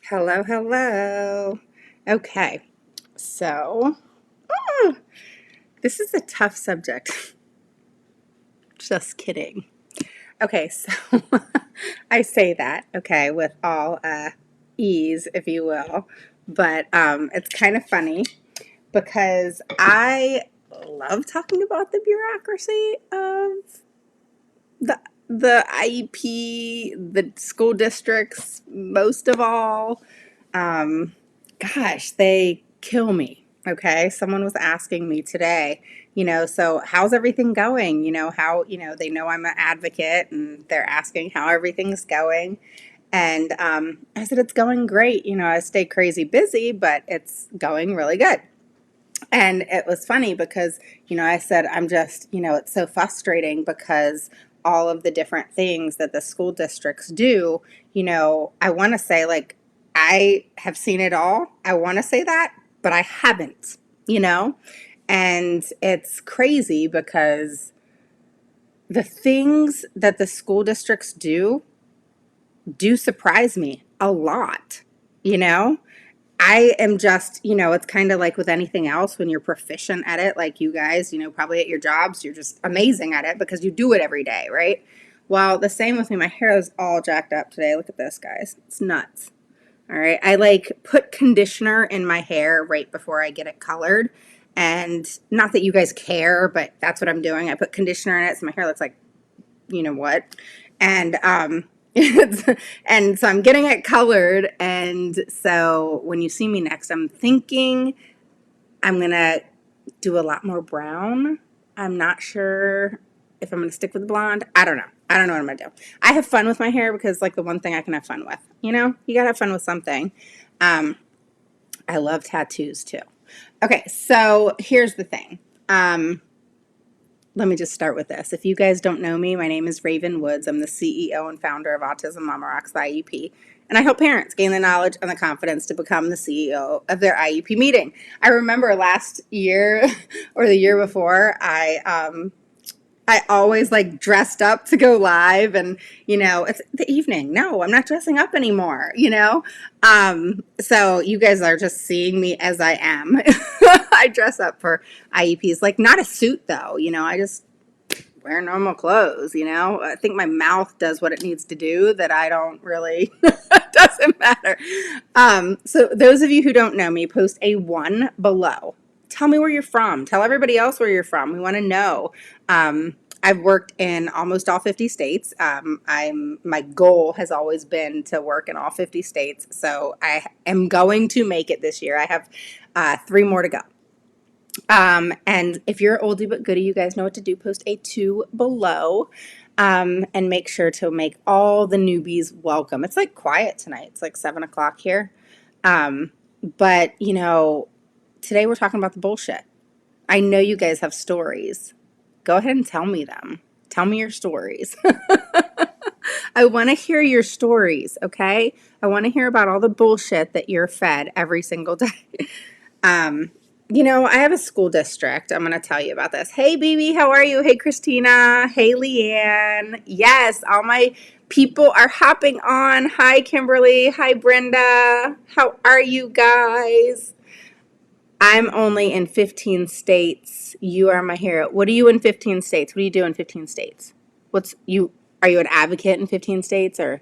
Hello, hello. Okay, so ah, this is a tough subject. Just kidding. Okay, so I say that, okay, with all ease, if you will, but it's kind of funny because I love talking about the bureaucracy of the the IEP, the school districts, most of all. Um, Gosh, they kill me. Okay. Someone was asking me today, so how's everything going? They know I'm an advocate and they're asking how everything's going. And I said, it's going great. I stay crazy busy, but it's going really good. And it was funny because, I said, I'm just, it's so frustrating because all of the different things that the school districts do, I want to say, like, I have seen it all. I want to say that, but I haven't, you know? And it's crazy because the things that the school districts do surprise me a lot, you know? I am just, it's kind of like with anything else when you're proficient at it, like you guys, probably at your jobs, you're just amazing at it because you do it every day, right? Well, the same with me. My hair is all jacked up today. Look at this, guys. It's nuts. All right. I like put conditioner in my hair right before I get it colored. And not that you guys care, but that's what I'm doing. I put conditioner in it so my hair looks like you know what. And and so I'm getting it colored. And so when you see me next, I'm thinking I'm gonna do a lot more brown. I'm not sure if I'm gonna stick with blonde. I don't know. I don't know what I'm gonna do. I have fun with my hair because like the one thing I can have fun with. You gotta have fun with something. Um, I love tattoos too. Okay, so here's the thing. Let me just start with this. If you guys don't know me, my name is Raven Woods. I'm the CEO and founder of Autism Mama Rocks, the IEP, and I help parents gain the knowledge and the confidence to become the CEO of their IEP meeting. I remember last year or the year before, I always like dressed up to go live and it's the evening. No, I'm not dressing up anymore. So you guys are just seeing me as I am. I dress up for IEPs, like not a suit though, I just wear normal clothes. I think my mouth does what it needs to do that I don't really doesn't matter. So those of you who don't know me, post a 1 below. Tell me where you're from. Tell everybody else where you're from. We want to know. I've worked in almost all 50 states. My goal has always been to work in all 50 states. So I am going to make it this year. I have 3 more to go. And if you're oldie but goodie, you guys know what to do. Post a 2 below. And make sure to make all the newbies welcome. It's like quiet tonight. It's like 7 o'clock here. But today we're talking about the bullshit. I know you guys have stories. Go ahead and tell me them. Tell me your stories. I want to hear your stories, okay? I want to hear about all the bullshit that you're fed every single day. I have a school district. I'm going to tell you about this. Hey, BB, how are you? Hey, Christina. Hey, Leanne. Yes, all my people are hopping on. Hi, Kimberly. Hi, Brenda. How are you guys? I'm only in 15 states. You are my hero. What are you in 15 states? What do you do in 15 states? Are you an advocate in 15 states or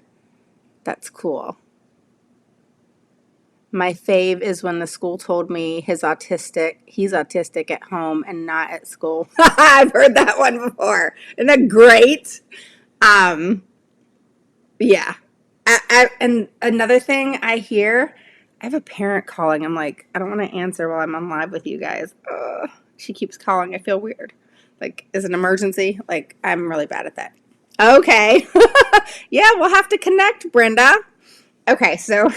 that's cool. My fave is when the school told me he's autistic at home and not at school. I've heard that one before. Isn't that great? Um, yeah. And another thing I hear, I have a parent calling. I'm like, I don't want to answer while I'm on live with you guys. She keeps calling. I feel weird. Like, is it an emergency? Like, I'm really bad at that. Okay. Yeah, we'll have to connect, Brenda. Okay, so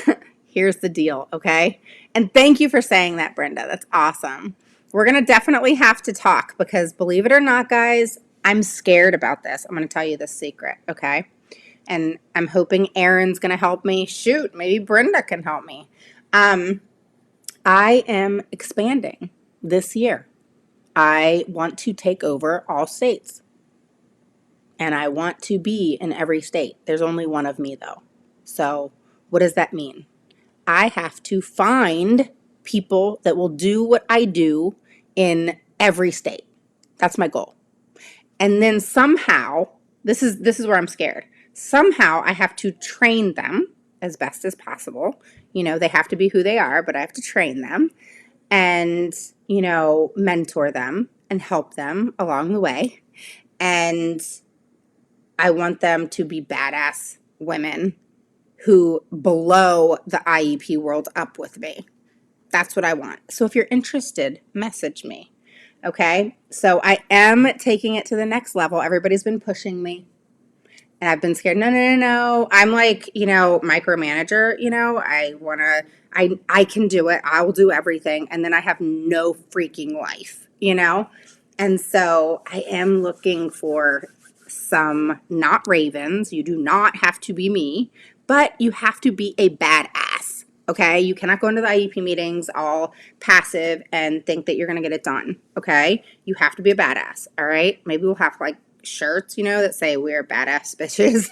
here's the deal, okay? And thank you for saying that, Brenda. That's awesome. We're going to definitely have to talk because believe it or not, guys, I'm scared about this. I'm going to tell you this secret, okay? And I'm hoping Erin's going to help me. Shoot, maybe Brenda can help me. I am expanding this year. I want to take over all states. And I want to be in every state. There's only one of me, though. So what does that mean? I have to find people that will do what I do in every state. That's my goal. And then somehow, this is where I'm scared. Somehow I have to train them as best as possible. They have to be who they are, but I have to train them and, mentor them and help them along the way. And I want them to be badass women who blow the IEP world up with me. That's what I want. So if you're interested, message me. Okay? So I am taking it to the next level. Everybody's been pushing me. And I've been scared. No, no, no, no. I'm like, micromanager, I can do it. I will do everything. And then I have no freaking life. And so I am looking for some not ravens. You do not have to be me, but you have to be a badass. Okay. You cannot go into the IEP meetings all passive and think that you're going to get it done. Okay. You have to be a badass. All right. Maybe we'll have like shirts, that say we're badass bitches.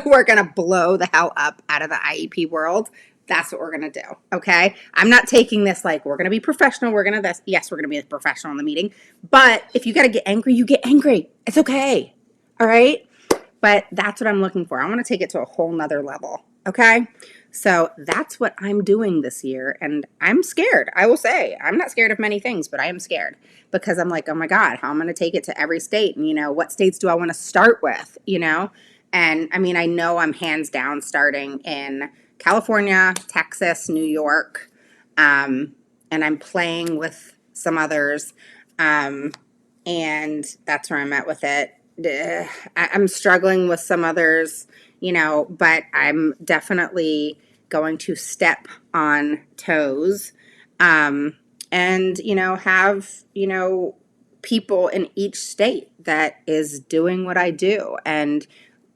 We're going to blow the hell up out of the IEP world. That's what we're going to do. Okay. I'm not taking this like we're going to be professional. Yes, we're going to be professional in the meeting. But if you got to get angry, you get angry. It's okay. All right. But that's what I'm looking for. I want to take it to a whole nother level. Okay. So that's what I'm doing this year. And I'm scared. I will say I'm not scared of many things, but I am scared because I'm like, oh my God, how am I going to take it to every state? And, what states do I want to start with? And I mean, I know I'm hands down starting in California, Texas, New York. And I'm playing with some others. And that's where I'm at with it. I'm struggling with some others, but I'm definitely going to step on toes, and, have, people in each state that is doing what I do and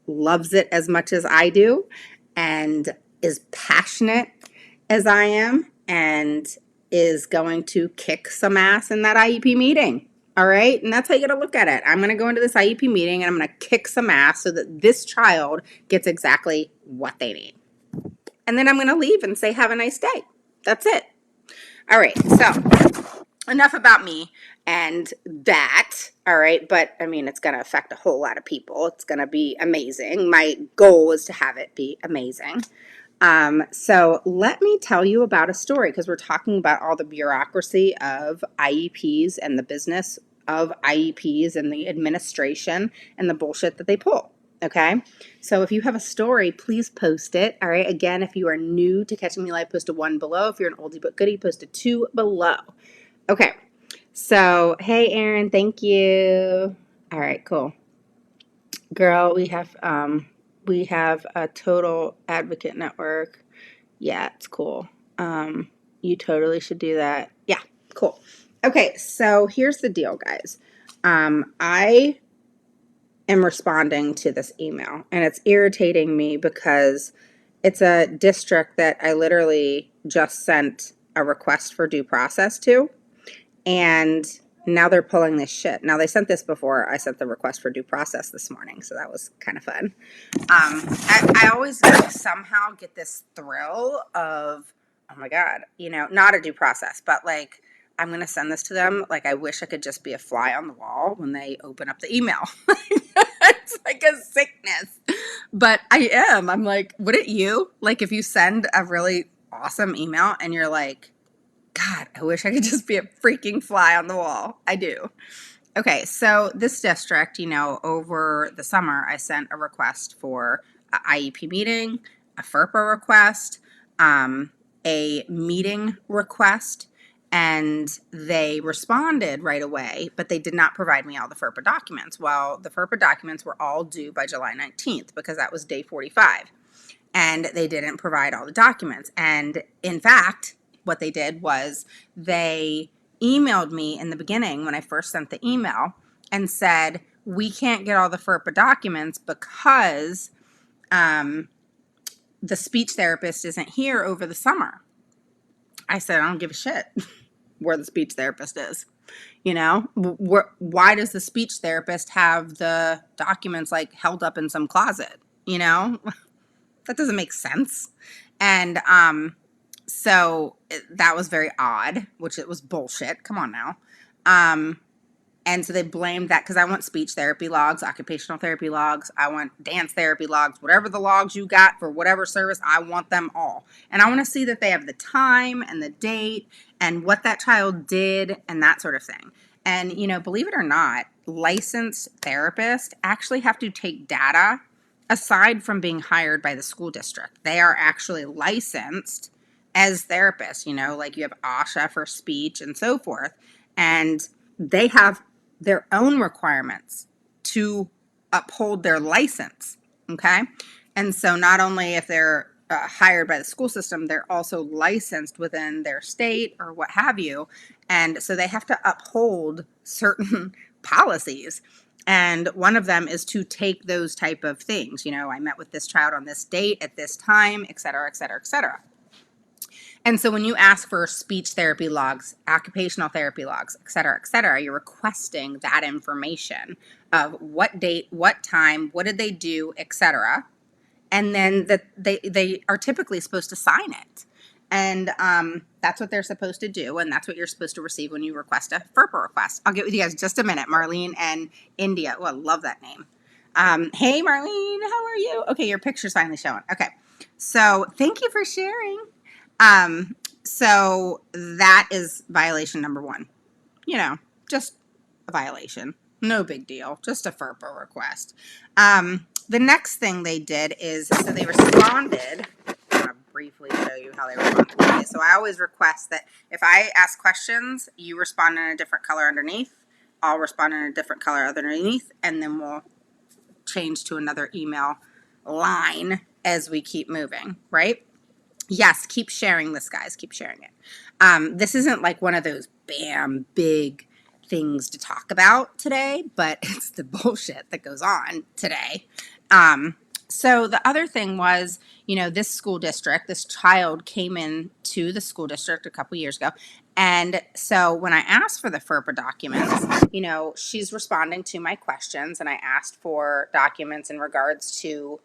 loves it as much as I do and is passionate as I am and is going to kick some ass in that IEP meeting. All right. And that's how you got to look at it. I'm going to go into this IEP meeting and I'm going to kick some ass so that this child gets exactly what they need. And then I'm going to leave and say, have a nice day. That's it. All right. So enough about me and that. All right. But I mean, it's going to affect a whole lot of people. It's going to be amazing. My goal is to have it be amazing. So let me tell you about a story because we're talking about all the bureaucracy of IEPs and the business of IEPs and the administration and the bullshit that they pull. Okay. So if you have a story, please post it. All right. Again, if you are new to Catching Me Live, post a 1 below. If you're an oldie but goodie, post a 2 below. Okay. So, hey, Erin, thank you. All right, cool. Girl, we have a total advocate network. Yeah, it's cool. You totally should do that. Yeah, cool. Okay, so here's the deal, guys. I am responding to this email, and it's irritating me because it's a district that I literally just sent a request for due process to, and now they're pulling this shit. Now, they sent this before I sent the request for due process this morning, so that was kind of fun. I always somehow get this thrill of, oh my God, not a due process, but like, I'm going to send this to them. Like, I wish I could just be a fly on the wall when they open up the email. It's like a sickness. But I am. I'm like, wouldn't you? Like, if you send a really awesome email and you're like, God, I wish I could just be a freaking fly on the wall. I do. Okay, so this district, over the summer, I sent a request for an IEP meeting, a FERPA request, a meeting request, and they responded right away, but they did not provide me all the FERPA documents. Well, the FERPA documents were all due by July 19th because that was day 45, and they didn't provide all the documents. And in fact, what they did was they emailed me in the beginning when I first sent the email and said, we can't get all the FERPA documents because the speech therapist isn't here over the summer. I said, I don't give a shit where the speech therapist is. Why does the speech therapist have the documents like held up in some closet? That doesn't make sense. And So that was very odd, which it was bullshit. Come on now. Um, and so they blamed that because I want speech therapy logs, occupational therapy logs, I want dance therapy logs, whatever the logs you got for whatever service, I want them all. And I want to see that they have the time and the date and what that child did and that sort of thing. And, you know, believe it or not, licensed therapists actually have to take data aside from being hired by the school district. They are actually licensed as therapists, you know, like you have ASHA for speech and so forth. And they have their own requirements to uphold their license. Okay. And so not only if they're hired by the school system, they're also licensed within their state or what have you. And so they have to uphold certain policies. And one of them is to take those type of things. You know, I met with this child on this date at this time, et cetera, et cetera, et cetera. And so when you ask for speech therapy logs, occupational therapy logs, et cetera, you're requesting that information of what date, what time, what did they do, et cetera. And then that they are typically supposed to sign it. And that's what they're supposed to do. And that's what you're supposed to receive when you request a FERPA request. I'll get with you guys in just a minute. Marlene and India. Oh, I love that name. Hey, Marlene, how are you? Okay, your picture's finally showing. Okay. So thank you for sharing. So that is violation number one. You know, just a violation. No big deal. Just a FERPA request. The next thing they did is, so they responded. I'm going to briefly show you how they responded. Okay, so I always request that if I ask questions, you respond in a different color underneath. I'll respond in a different color underneath, and then we'll change to another email line as we keep moving, right? Yes, keep sharing this, guys. Keep sharing it. This isn't like one of those bam, big things to talk about today, but it's the bullshit that goes on today. So the other thing was, you know, this school district, this child came in to the school district a couple years ago. And so when I asked for the FERPA documents, you know, she's responding to my questions, and I asked for documents in regards to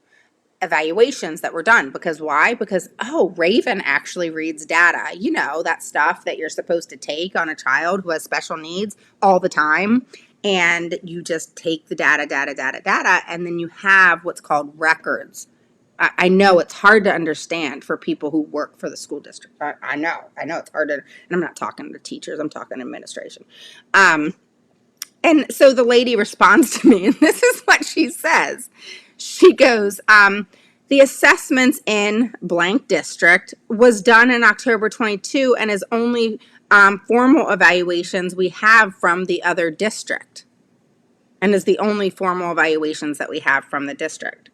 evaluations that were done. Because why? Because, oh, Raven actually reads data. You know, that stuff that you're supposed to take on a child who has special needs all the time. And you just take the data, and then you have what's called records. I know it's hard to understand for people who work for the school district. I know it's hard to, and I'm not talking to teachers, I'm talking administration. And so the lady responds to me, and this is what she says. She goes, the assessments in blank district was done in October 22 and is only formal evaluations we have from the other district, and is the only formal evaluations that we have from the district.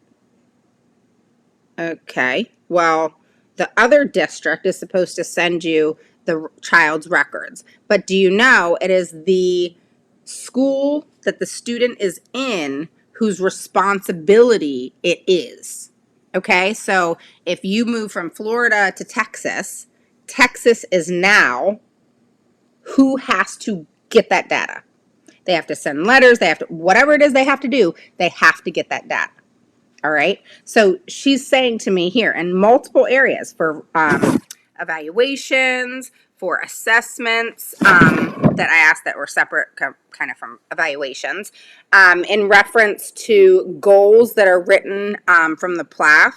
Okay, well, the other district is supposed to send you the child's records, but do you know it is the school that the student is in whose responsibility it is? Okay, so if you move from Florida to Texas, Texas is now who has to get that data. They have to send letters, they have to, whatever it is they have to do, they have to get that data. All right. So she's saying to me here in multiple areas for evaluations, for assessments that I asked that were separate kind of from evaluations, in reference to goals that are written from the PLAF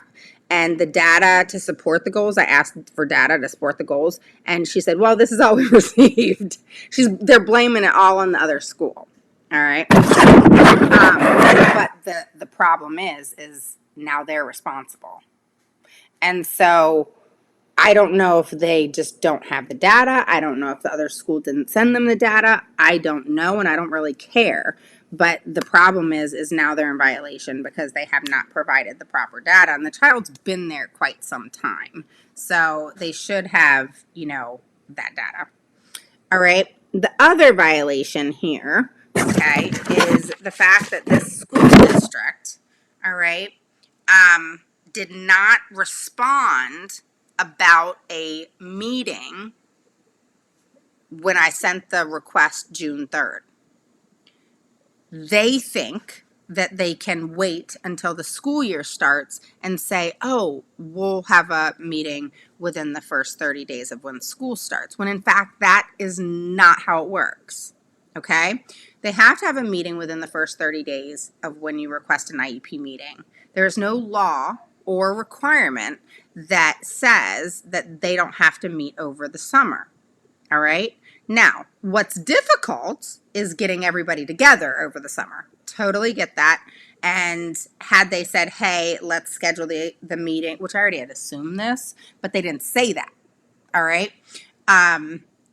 and the data to support the goals. I asked for data to support the goals, and she said, well, this is all we received. They're blaming it all on the other school. All right. But the problem is now they're responsible. And so I don't know if they just don't have the data. I don't know if the other school didn't send them the data. I don't know, and I don't really care. But the problem is now they're in violation because they have not provided the proper data, and the child's been there quite some time. So they should have, you know, that data. All right. The other violation here, okay, is the fact that this school district, all right, did not respond about a meeting when I sent the request June 3rd. They think that they can wait until the school year starts and say, oh, we'll have a meeting within the first 30 days of when school starts, when in fact that is not how it works. Okay? They have to have a meeting within the first 30 days of when you request an IEP meeting. There's no law or requirement that says that they don't have to meet over the summer. All right? Now, what's difficult is getting everybody together over the summer. Totally get that. And had they said, hey, let's schedule the meeting, which I already had assumed this, but they didn't say that. All right?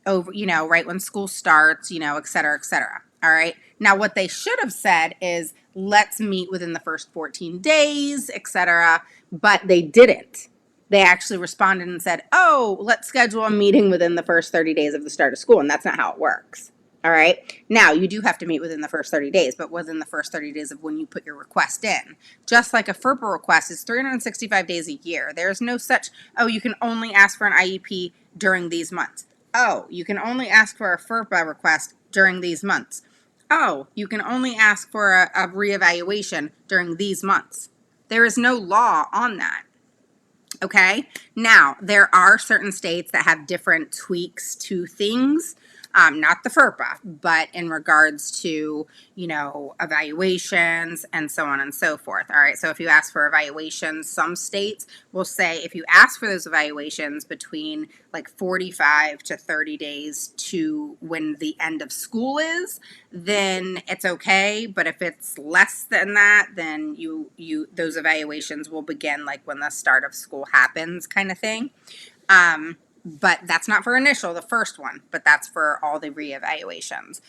Over, right when school starts, et cetera, et cetera. All right? Now, what they should have said is, let's meet within the first 14 days, et cetera, but they didn't. They actually responded and said, oh, let's schedule a meeting within the first 30 days of the start of school. And that's not how it works. All right. Now, you do have to meet within the first 30 days, but within the first 30 days of when you put your request in. Just like a FERPA request is 365 days a year. There's no such, oh, you can only ask for an IEP during these months. Oh, you can only ask for a FERPA request during these months. Oh, you can only ask for a reevaluation during these months. There is no law on that. Okay, now there are certain states that have different tweaks to things, not the FERPA, but in regards to, evaluations and so on and so forth. All right, so if you ask for evaluations, some states will say if you ask for those evaluations between like 45 to 30 days to when the end of school is, then it's okay. But if it's less than that, then you those evaluations will begin like when the start of school happens, kind of thing. But that's not for initial, the first one, but that's for all the reevaluations.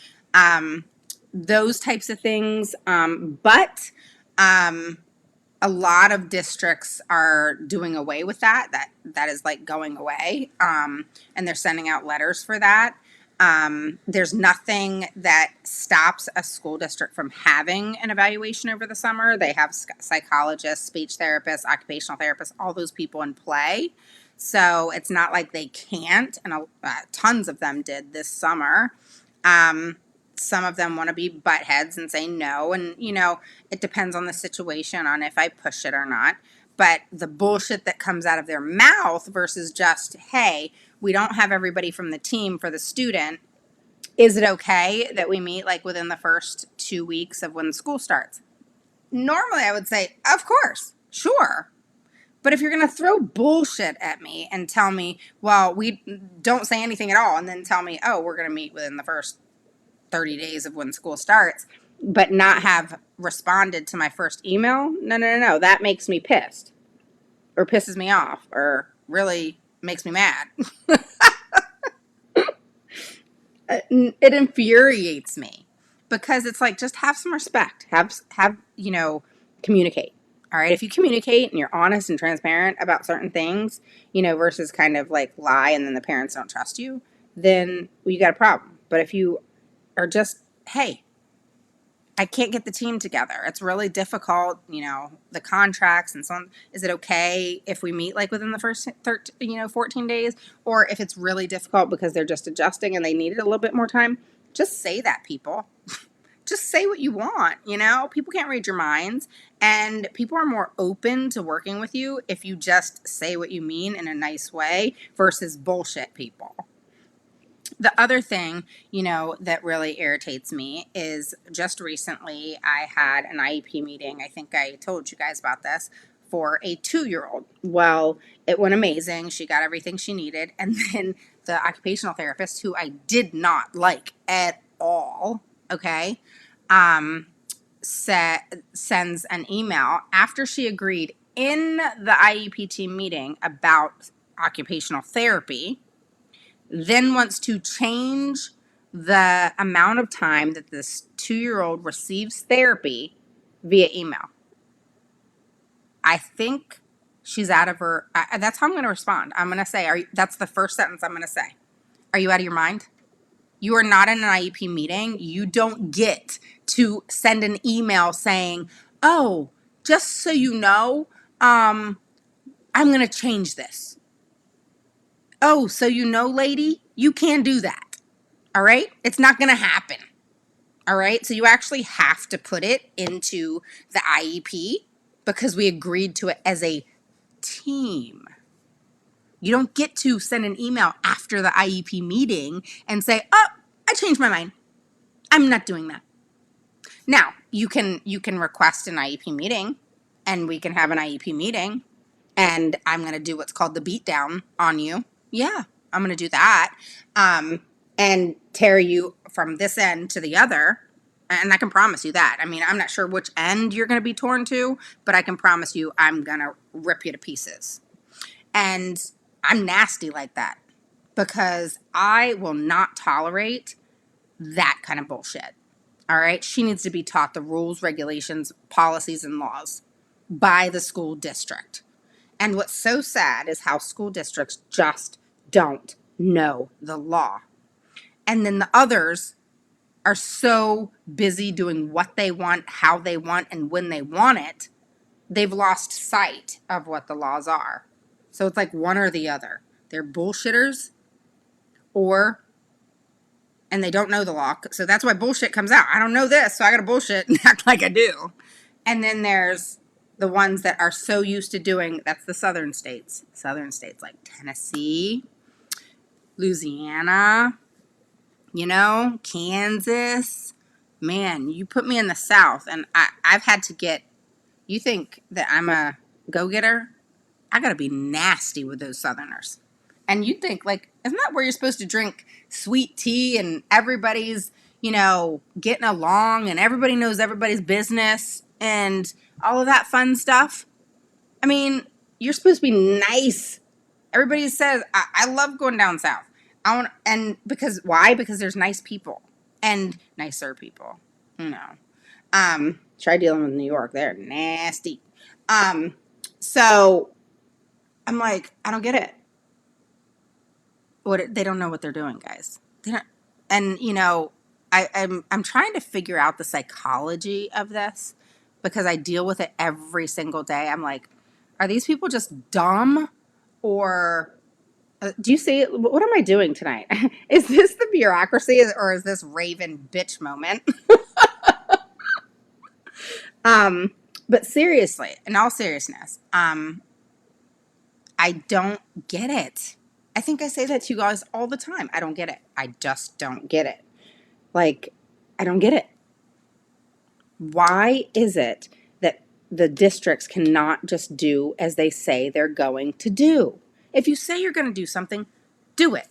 Those types of things. But a lot of districts are doing away with that. That is like going away. And they're sending out letters for that. There's nothing that stops a school district from having an evaluation over the summer. They have psychologists, speech therapists, occupational therapists, all those people in play. So it's not like they can't, and tons of them did this summer. Some of them want to be butt heads and say no, and it depends on the situation on if I push it or not. But the bullshit that comes out of their mouth versus just, hey, we don't have everybody from the team for the student. Is it okay that we meet like within the first 2 weeks of when school starts? Normally I would say, of course, sure. But if you're going to throw bullshit at me and tell me, well, we don't say anything at all, and then tell me, oh, we're going to meet within the first 30 days of when school starts, but not have responded to my first email, no. That makes me pissed or pisses me off or really makes me mad. It infuriates me because it's like, just have some respect, have communicate. All right, if you communicate and you're honest and transparent about certain things, versus kind of like lie and then the parents don't trust you, then you got a problem. But if you are just, hey, I can't get the team together, it's really difficult, the contracts and so on. Is it okay if we meet like within the first 14 days? Or if it's really difficult because they're just adjusting and they needed a little bit more time, just say that, people. Just say what you want, People can't read your minds, and people are more open to working with you if you just say what you mean in a nice way versus bullshit people. The other thing, that really irritates me is just recently I had an IEP meeting. I think I told you guys about this, for a 2-year-old. Well, it went amazing. She got everything she needed. And then the occupational therapist, who I did not like at all, okay, sends an email after she agreed in the IEP team meeting about occupational therapy, then wants to change the amount of time that this 2-year-old receives therapy via email. I think she's out of her. That's how I'm going to respond. I'm going to say, that's the first sentence I'm going to say. Are you out of your mind? You are not in an IEP meeting. You don't get to send an email saying, oh, just so you know, I'm going to change this. Oh, so lady, you can't do that. All right? It's not going to happen. All right. So you actually have to put it into the IEP because we agreed to it as a team. You don't get to send an email after the IEP meeting and say, "Oh, I changed my mind. I'm not doing that." Now, you can request an IEP meeting and we can have an IEP meeting and I'm going to do what's called the beat down on you. Yeah, I'm going to do that. And tear you from this end to the other. And I can promise you that. I mean, I'm not sure which end you're going to be torn to, but I can promise you I'm going to rip you to pieces. And I'm nasty like that because I will not tolerate that kind of bullshit. All right. She needs to be taught the rules, regulations, policies, and laws by the school district. And what's so sad is how school districts just don't know the law. And then the others are so busy doing what they want, how they want, and when they want it, they've lost sight of what the laws are. So it's like one or the other. They're bullshitters or and they don't know the law. So that's why bullshit comes out. I don't know this, so I got to bullshit and act like I do. And then there's the ones that are so used to doing, that's the southern states. Southern states like Tennessee, Louisiana, Kansas. Man, you put me in the South and I've had to get, you think that I'm a go-getter? I got to be nasty with those Southerners. And you think, like, isn't that where you're supposed to drink sweet tea and everybody's, getting along and everybody knows everybody's business and all of that fun stuff? I mean, you're supposed to be nice. Everybody says, I love going down south. And because, why? Because there's nice people and nicer people, Try dealing with New York. They're nasty. So I'm like, I don't get it. They don't know what they're doing, guys. They don't, and I'm trying to figure out the psychology of this because I deal with it every single day. I'm like, are these people just dumb, or do you see? What am I doing tonight? Is this the bureaucracy, or is this Raven bitch moment? But seriously, in all seriousness, I don't get it. I think I say that to you guys all the time. I don't get it. I just don't get it. Like, I don't get it. Why is it that the districts cannot just do as they say they're going to do? If you say you're going to do something, do it.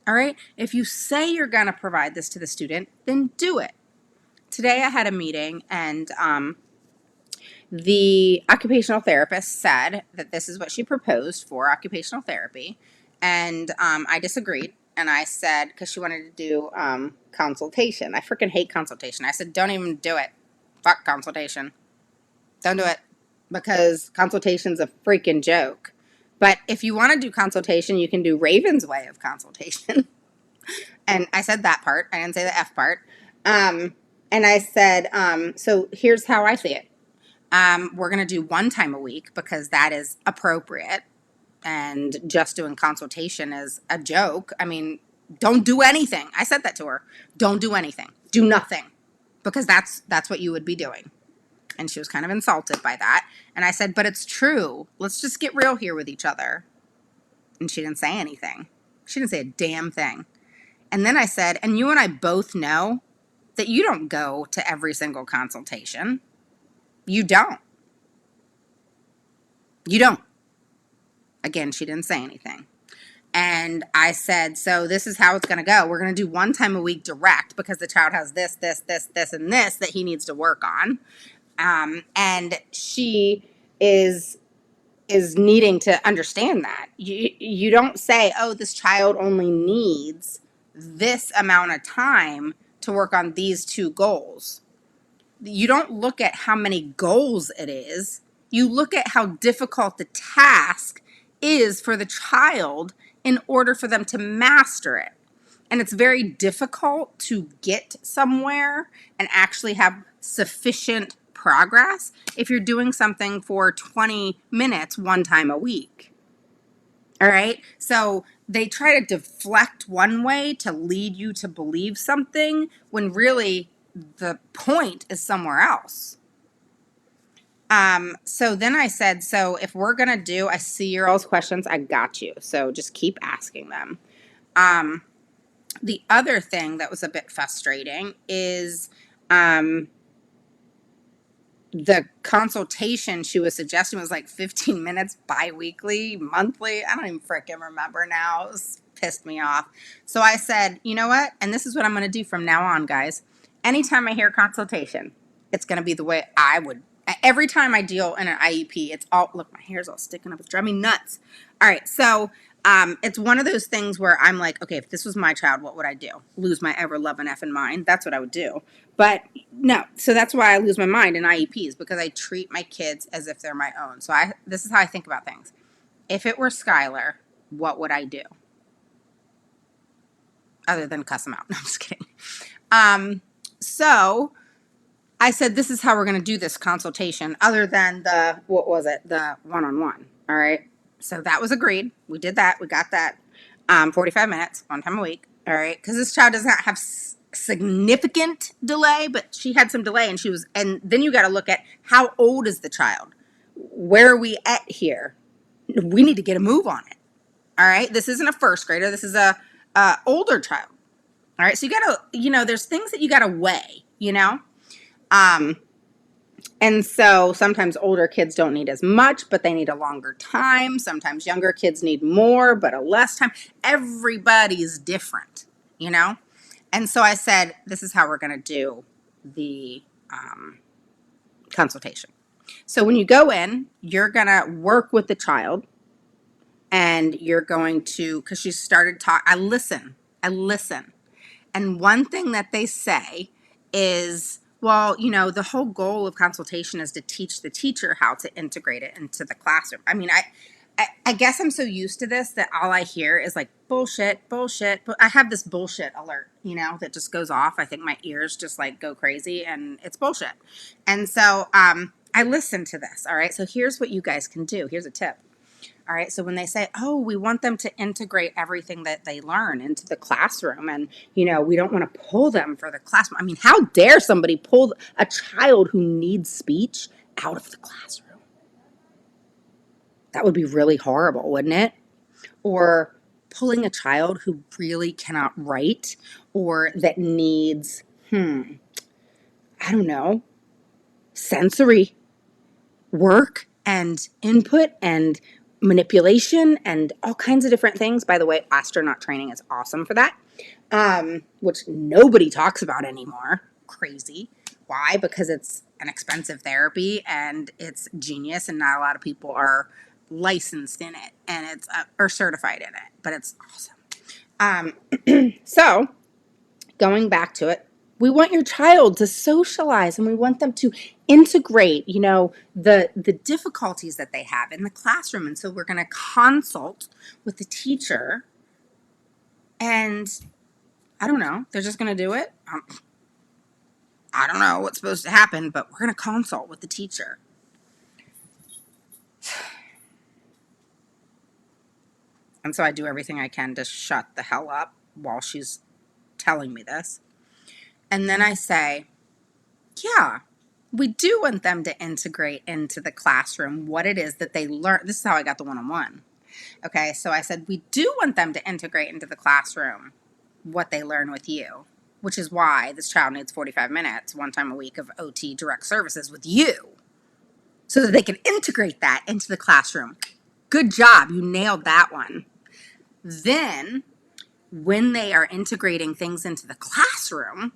All right? If you say you're going to provide this to the student, then do it. Today I had a meeting and the occupational therapist said that this is what she proposed for occupational therapy. And I disagreed. And I said, because she wanted to do consultation. I freaking hate consultation. I said, don't even do it. Fuck consultation. Don't do it. Because consultation's a freaking joke. But if you want to do consultation, you can do Raven's way of consultation. And I said that part. I didn't say the F part. And I said, so here's how I see it. We're going to do one time a week because that is appropriate. And just doing consultation is a joke. I mean, don't do anything. I said that to her. Don't do anything. Do nothing. Because that's what you would be doing. And she was kind of insulted by that. And I said, but it's true. Let's just get real here with each other. And she didn't say anything. She didn't say a damn thing. And then I said, and you and I both know that you don't go to every single consultation. You don't. You don't. Again, she didn't say anything. And I said, so this is how it's going to go. We're going to do one time a week direct because the child has this, and this that he needs to work on. And she is needing to understand that. You don't say, oh, this child only needs this amount of time to work on these two goals. You don't look at how many goals it is. You look at how difficult the task is for the child in order for them to master it. And it's very difficult to get somewhere and actually have sufficient progress if you're doing something for 20 minutes one time a week. All right? So they try to deflect one way to lead you to believe something when really the point is somewhere else. So then I said, so if we're going to do, I see your all's questions, I got you. So just keep asking them. The other thing that was a bit frustrating is, the consultation she was suggesting was like 15 minutes bi-weekly, monthly. I don't even freaking remember now. It was, pissed me off. So I said, you know what? And this is what I'm going to do from now on, guys. Anytime I hear consultation, it's going to be the way I would. Every time I deal in an IEP, it's all, look, my hair's all sticking up. It's driving me nuts. All right. So it's one of those things where I'm like, okay, if this was my child, what would I do? Lose my ever loving effing mind? That's what I would do. But no, so that's why I lose my mind in IEPs, because I treat my kids as if they're my own. So this is how I think about things. If it were Skylar, what would I do? Other than cuss them out. No, I'm just kidding. So I said, this is how we're going to do this consultation, other than the, what was it? The one-on-one. All right. So that was agreed. We did that. We got that. 45 minutes, one time a week. All right. Because this child does not have significant delay, but she had some delay, and then you got to look at how old is the child? Where are we at here? We need to get a move on it. All right. This isn't a first grader. This is a older child. All right. So you got to, there's things that you got to weigh, and so sometimes older kids don't need as much, but they need a longer time. Sometimes younger kids need more, but a less time. Everybody's different, And so I said, this is how we're going to do the consultation. So when you go in, you're going to work with the child, and you're going to, because she started talk. I listen. And one thing that they say is, well, the whole goal of consultation is to teach the teacher how to integrate it into the classroom. I mean, I guess I'm so used to this that all I hear is like bullshit. But I have this bullshit alert, that just goes off. I think my ears just like go crazy, and it's bullshit. And so I listen to this. All right. So here's what you guys can do. Here's a tip. All right. So when they say, oh, we want them to integrate everything that they learn into the classroom, and, we don't want to pull them for the classroom. I mean, how dare somebody pull a child who needs speech out of the classroom? That would be really horrible, wouldn't it? Or pulling a child who really cannot write, or that needs, I don't know, sensory work and input and manipulation and all kinds of different things. By the way, astronaut training is awesome for that, which nobody talks about anymore. Crazy. Why? Because it's an expensive therapy, and it's genius, and not a lot of people are licensed in it, and it's or certified in it, but it's awesome. So going back to it, we want your child to socialize, and we want them to integrate, the difficulties that they have in the classroom. And so we're going to consult with the teacher, and I don't know, they're just going to do it. I don't know what's supposed to happen, but we're going to consult with the teacher. And so I do everything I can to shut the hell up while she's telling me this. And then I say, yeah, we do want them to integrate into the classroom what it is that they learn. This is how I got the one-on-one. Okay, so I said, we do want them to integrate into the classroom what they learn with you, which is why this child needs 45 minutes one time a week of OT direct services with you, so that they can integrate that into the classroom. Good job. You nailed that one. Then when they are integrating things into the classroom,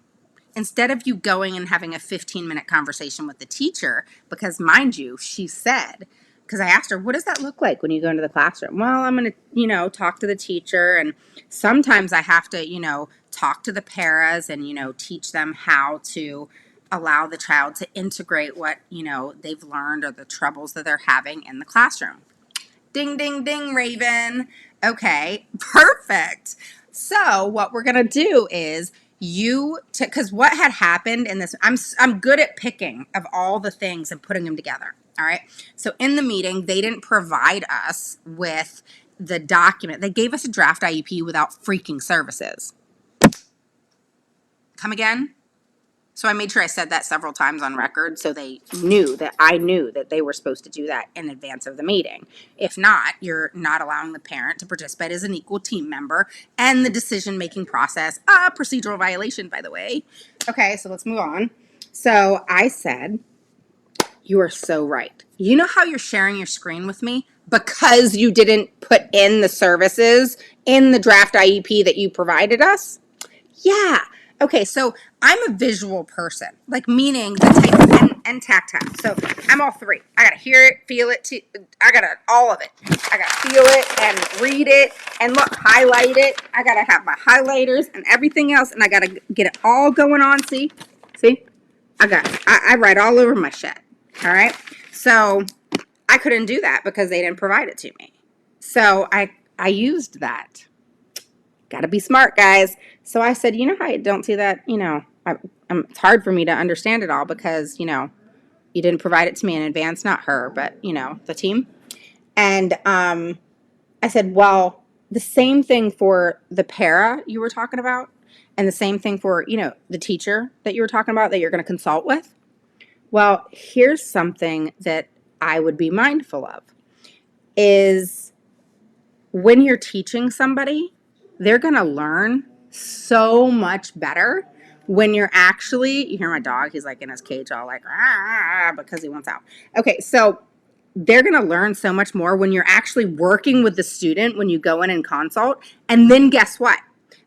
instead of you going and having a 15-minute conversation with the teacher, because mind you, she said, because I asked her, what does that look like when you go into the classroom? Well, I'm going to, talk to the teacher, and sometimes I have to, talk to the paras and, teach them how to allow the child to integrate what, they've learned or the troubles that they're having in the classroom. Ding, ding, ding, Raven. Okay, perfect. So what we're going to do is because what had happened in this, I'm good at picking of all the things and putting them together. All right. So in the meeting, they didn't provide us with the document. They gave us a draft IEP without freaking services. Come again? So I made sure I said that several times on record so they knew that I knew that they were supposed to do that in advance of the meeting. If not, you're not allowing the parent to participate as an equal team member and the decision-making process, a procedural violation, by the way. Okay, so let's move on. So I said, you are so right. You know how you're sharing your screen with me? Because you didn't put in the services in the draft IEP that you provided us? Yeah. Okay, so I'm a visual person, like meaning the type and tactile. So I'm all three. I gotta hear it, feel it, I gotta all of it. I gotta feel it and read it and look, highlight it. I gotta have my highlighters and everything else, and I gotta get it all going on. See? I write all over my shit. All right. So I couldn't do that because they didn't provide it to me. So I used that. Got to be smart, guys. So I said, you know how I don't see that? It's hard for me to understand it all because, you didn't provide it to me in advance, not her, but, the team. And I said, well, the same thing for the para you were talking about and the same thing for, the teacher that you were talking about that you're going to consult with. Well, here's something that I would be mindful of is when you're teaching somebody, they're going to learn so much better when you're actually, you hear my dog, he's like in his cage all like, because he wants out. Okay, so they're going to learn so much more when you're actually working with the student when you go in and consult. And then guess what?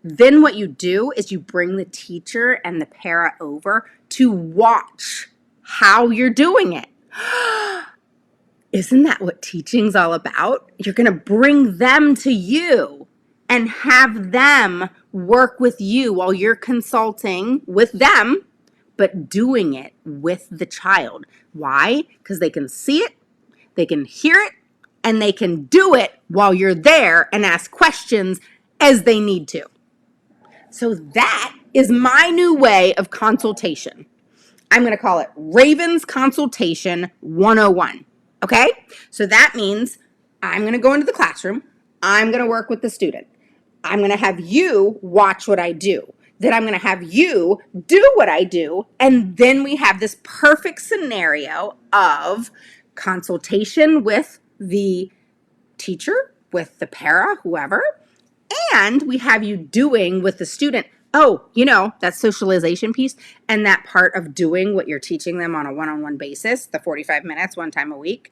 Then what you do is you bring the teacher and the para over to watch how you're doing it. Isn't that what teaching's all about? You're going to bring them to you and have them work with you while you're consulting with them, but doing it with the child. Why? Because they can see it, they can hear it, and they can do it while you're there and ask questions as they need to. So that is my new way of consultation. I'm going to call it Ravens Consultation 101. Okay? So that means I'm going to go into the classroom. I'm going to work with the student. I'm going to have you watch what I do. Then I'm going to have you do what I do. And then we have this perfect scenario of consultation with the teacher, with the para, whoever, and we have you doing with the student. Oh, that socialization piece and that part of doing what you're teaching them on a one-on-one basis, the 45 minutes, one time a week.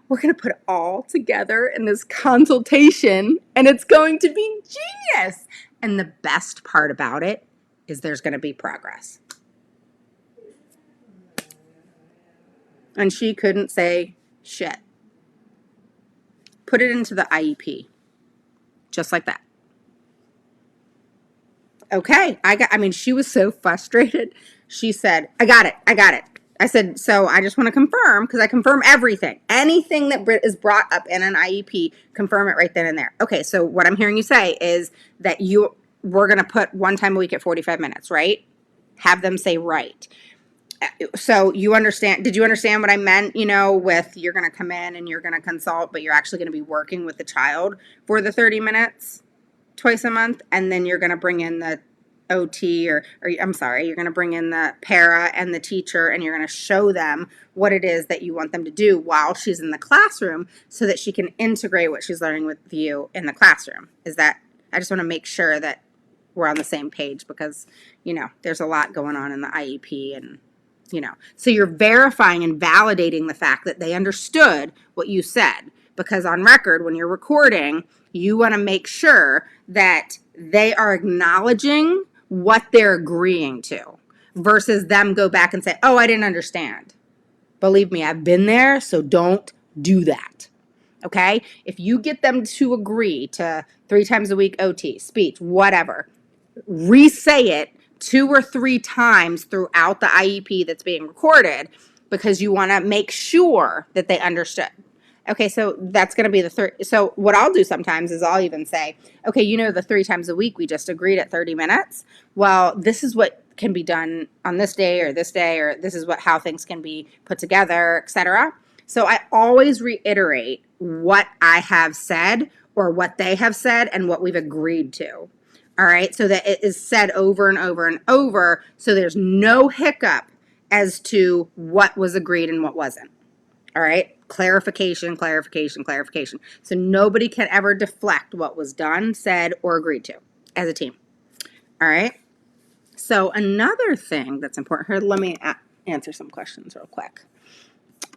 We're going to put it all together in this consultation and it's going to be genius. And the best part about it is there's going to be progress. And she couldn't say shit. Put it into the IEP. Just like that. Okay, she was so frustrated. She said, I got it. I said, so I just want to confirm, because I confirm everything. Anything that is brought up in an IEP, confirm it right then and there. Okay, so what I'm hearing you say is that we're going to put one time a week at 45 minutes, right? Have them say right. So you understand, did you understand what I meant, with you're going to come in and you're going to consult, but you're actually going to be working with the child for the 30 minutes? Twice a month, and then you're going to bring in the OT you're going to bring in the para and the teacher, and you're going to show them what it is that you want them to do while she's in the classroom so that she can integrate what she's learning with you in the classroom. I just want to make sure that we're on the same page because, there's a lot going on in the IEP and, so you're verifying and validating the fact that they understood what you said, because on record, when you're recording, you want to make sure that they are acknowledging what they're agreeing to versus them go back and say, oh, I didn't understand. Believe me, I've been there, so don't do that. Okay? If you get them to agree to 3 times a week OT, speech, whatever, re-say it 2 or 3 times throughout the IEP that's being recorded because you want to make sure that they understood. Okay, so that's going to be the third. So what I'll do sometimes is I'll even say, okay, the 3 times a week we just agreed at 30 minutes. Well, this is what can be done on this day, or this is how things can be put together, etc. So I always reiterate what I have said or what they have said and what we've agreed to All right, so that it is said over and over and over, so there's no hiccup as to what was agreed and what wasn't. All right, clarification, clarification, clarification. So nobody can ever deflect what was done, said, or agreed to as a team. All right. So another thing that's important here, let me answer some questions real quick.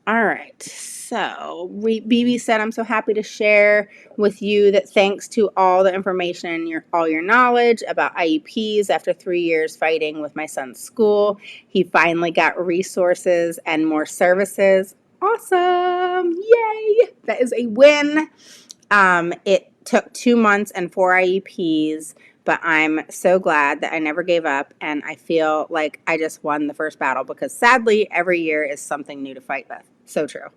All right. So BB said, I'm so happy to share with you that thanks to all the information, all your knowledge about IEPs after 3 years fighting with my son's school, he finally got resources and more services. Awesome. Yay. That is a win. It took 2 months and 4 IEPs, but I'm so glad that I never gave up, and I feel like I just won the first battle because sadly, every year is something new to fight with. So true.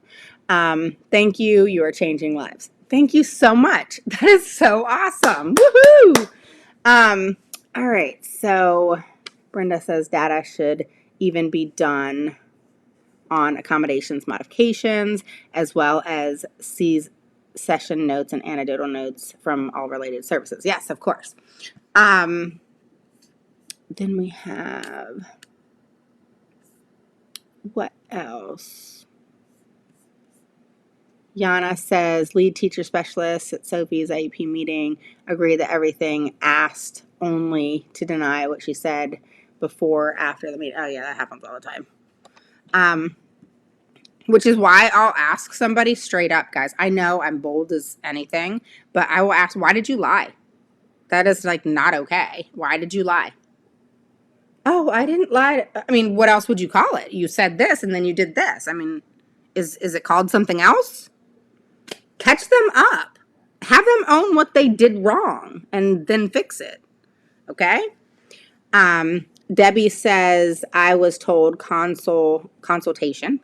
Thank you. You are changing lives. Thank you so much. That is so awesome. Woohoo! All right. So Brenda says data should even be done on accommodations modifications, as well as sees session notes and anecdotal notes from all related services. Yes, of course. Then we have, what else? Yana says, lead teacher specialists at Sophie's IEP meeting agree that everything asked only to deny what she said before, after the meeting. Oh yeah, that happens all the time. Which is why I'll ask somebody straight up, guys. I know I'm bold as anything, but I will ask, why did you lie? That is like not okay. Why did you lie? Oh, I didn't lie. I mean, what else would you call it? You said this and then you did this. I mean, is it called something else? Catch them up. Have them own what they did wrong and then fix it. Okay? Debbie says, I was told consultation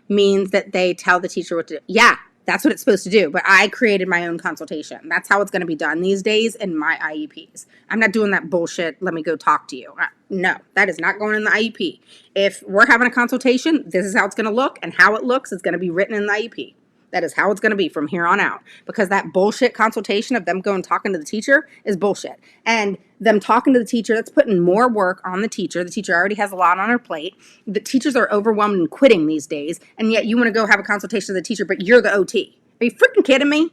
means that they tell the teacher what to do. Yeah, that's what it's supposed to do. But I created my own consultation. That's how it's going to be done these days in my IEPs. I'm not doing that bullshit. Let me go talk to you. No, that is not going in the IEP. If we're having a consultation, this is how it's going to look, and how it looks is going to be written in the IEP. That is how it's going to be from here on out, because that bullshit consultation of them going talking to the teacher is bullshit. And them talking to the teacher, that's putting more work on the teacher. The teacher already has a lot on her plate. The teachers are overwhelmed and quitting these days, and yet you want to go have a consultation with the teacher, but you're the OT. Are you freaking kidding me?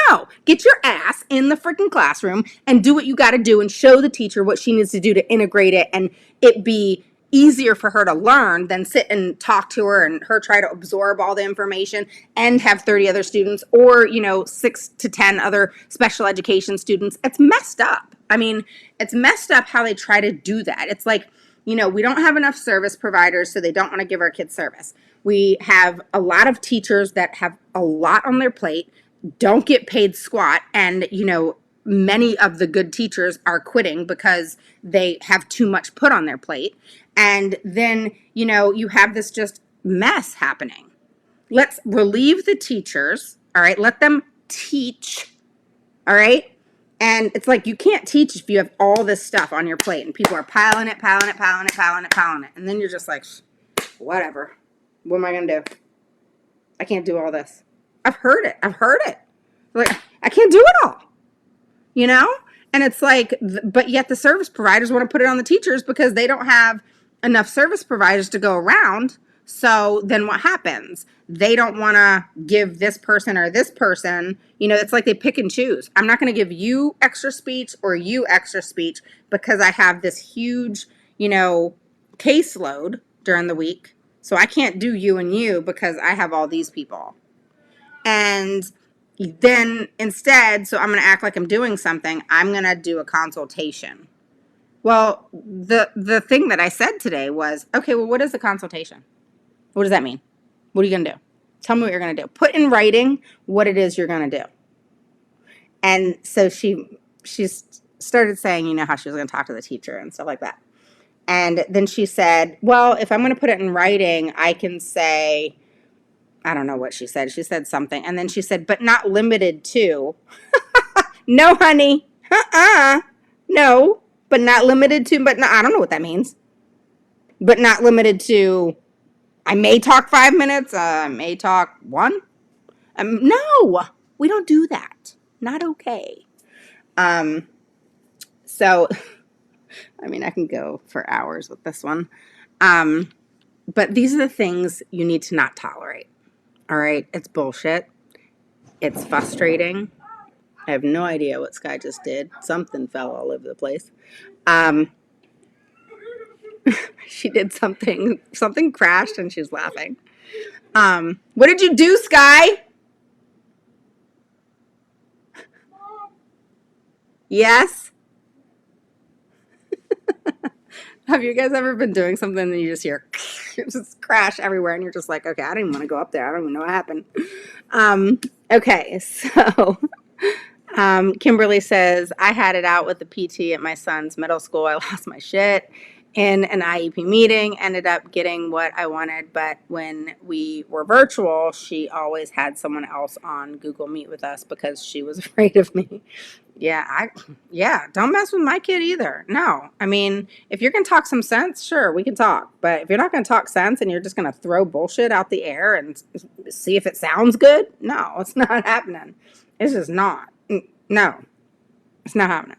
No, get your ass in the freaking classroom and do what you got to do and show the teacher what she needs to do to integrate it and it be easier for her to learn than sit and talk to her and her try to absorb all the information and have 30 other students or, 6 to 10 other special education students. It's messed up. I mean, it's messed up how they try to do that. It's like, we don't have enough service providers, so they don't want to give our kids service. We have a lot of teachers that have a lot on their plate, don't get paid squat, and, many of the good teachers are quitting because they have too much put on their plate. And then, you have this just mess happening. Let's relieve the teachers, all right? Let them teach, all right? And it's like you can't teach if you have all this stuff on your plate and people are piling it. And then you're just like, whatever. What am I going to do? I can't do all this. I've heard it. Like, I can't do it all. And it's like, but yet the service providers want to put it on the teachers because they don't have enough service providers to go around. So then what happens? They don't want to give this person or this person, it's like they pick and choose. I'm not going to give you extra speech or you extra speech because I have this huge, caseload during the week. So I can't do you and you because I have all these people. And then instead, so I'm going to act like I'm doing something, I'm going to do a consultation. Well, the thing that I said today was, okay, well, what is a consultation? What does that mean? What are you going to do? Tell me what you're going to do. Put in writing what it is you're going to do. And so she's started saying, how she was going to talk to the teacher and stuff like that. And then she said, well, if I'm going to put it in writing, I can say, I don't know what she said. She said something. And then she said, but not limited to. No, honey. No, but not limited to. But no, I don't know what that means. But not limited to. I may talk 5 minutes. I may talk 1. No, we don't do that. Not okay. So, I mean, I can go for hours with this one. Um, but these are the things you need to not tolerate. All right. It's bullshit. It's frustrating. I have no idea what Sky just did. Something fell all over the place. Um, she did something. Something crashed and she's laughing. What did you do, Sky? Yes. Have you guys ever been doing something and you just hear just crash everywhere and you're just like, okay, I don't even want to go up there. I don't even know what happened. Okay, so Kimberly says, I had it out with the PT at my son's middle school. I lost my shit in an IEP meeting, ended up getting what I wanted, but when we were virtual, she always had someone else on Google Meet with us because she was afraid of me. Yeah, don't mess with my kid either. No. I mean, if you're going to talk some sense, sure, we can talk. But if you're not going to talk sense and you're just going to throw bullshit out the air and see if it sounds good, no, it's not happening. It's just not. No, it's not happening.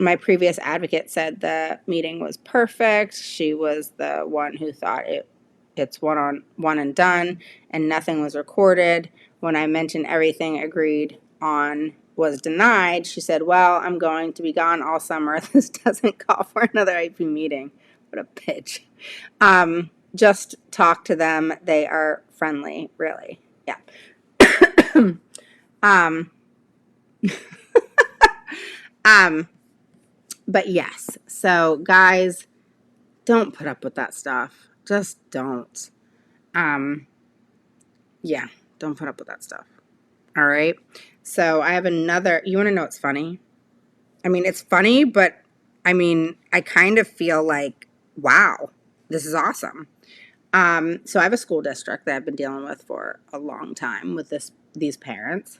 My previous advocate said the meeting was perfect. She was the one who thought it's one and done, and nothing was recorded. When I mentioned everything agreed on was denied, she said, "Well, I'm going to be gone all summer. This doesn't call for another IP meeting." What a bitch. Just talk to them. They are friendly, really. Yeah. um, um, but yes. So, guys, don't put up with that stuff. Just don't. Um, yeah, don't put up with that stuff. All right. So I have another. You want to know what's funny? I mean, it's funny, but I mean, I kind of feel like, wow, this is awesome. So I have a school district that I've been dealing with for a long time with these parents,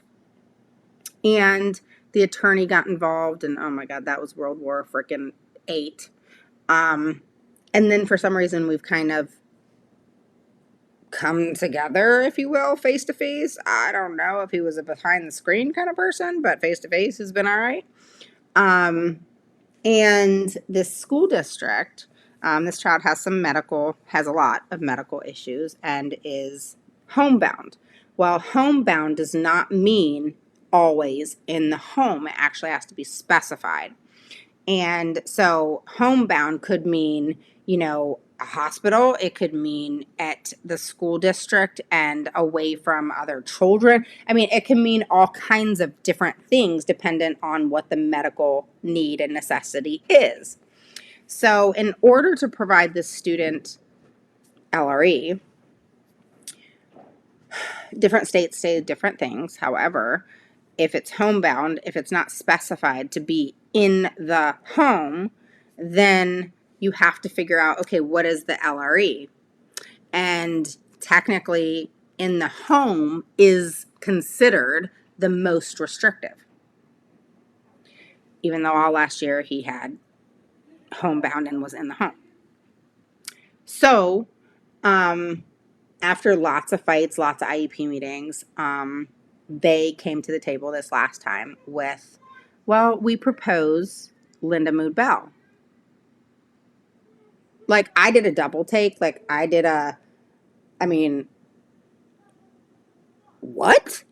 and the attorney got involved, and oh my God, that was World War freaking 8. And then for some reason, we've kind of come together, if you will, face to face. I don't know if he was a behind the screen kind of person, but face to face has been all right. And this school district, this child has a lot of medical issues and is homebound. Well, homebound does not mean always in the home. It actually has to be specified. And so homebound could mean, a hospital. It could mean at the school district and away from other children. I mean, it can mean all kinds of different things dependent on what the medical need and necessity is. So, in order to provide this student LRE, different states say different things. However, if it's homebound, if it's not specified to be in the home, then you have to figure out, okay, what is the LRE? And technically, in the home is considered the most restrictive. Even though all last year he had homebound and was in the home. So, after lots of fights, lots of IEP meetings, they came to the table this last time with, well, we propose Linda Mood Bell. Like, I did a double take. I mean, what?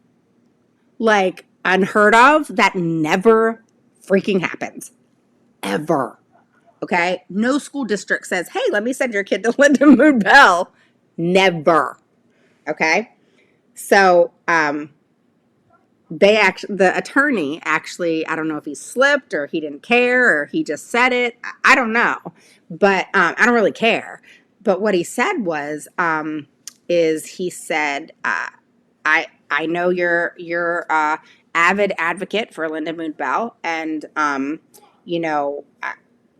Like, unheard of. That never freaking happens. Ever. Okay? No school district says, hey, let me send your kid to Linda Mood Bell. Never. Okay? So, the attorney actually, I don't know if he slipped or he didn't care or he just said it. I don't know, but I don't really care. But what he said was, is he said, I know you're avid advocate for Linda Mood Bell, and you know.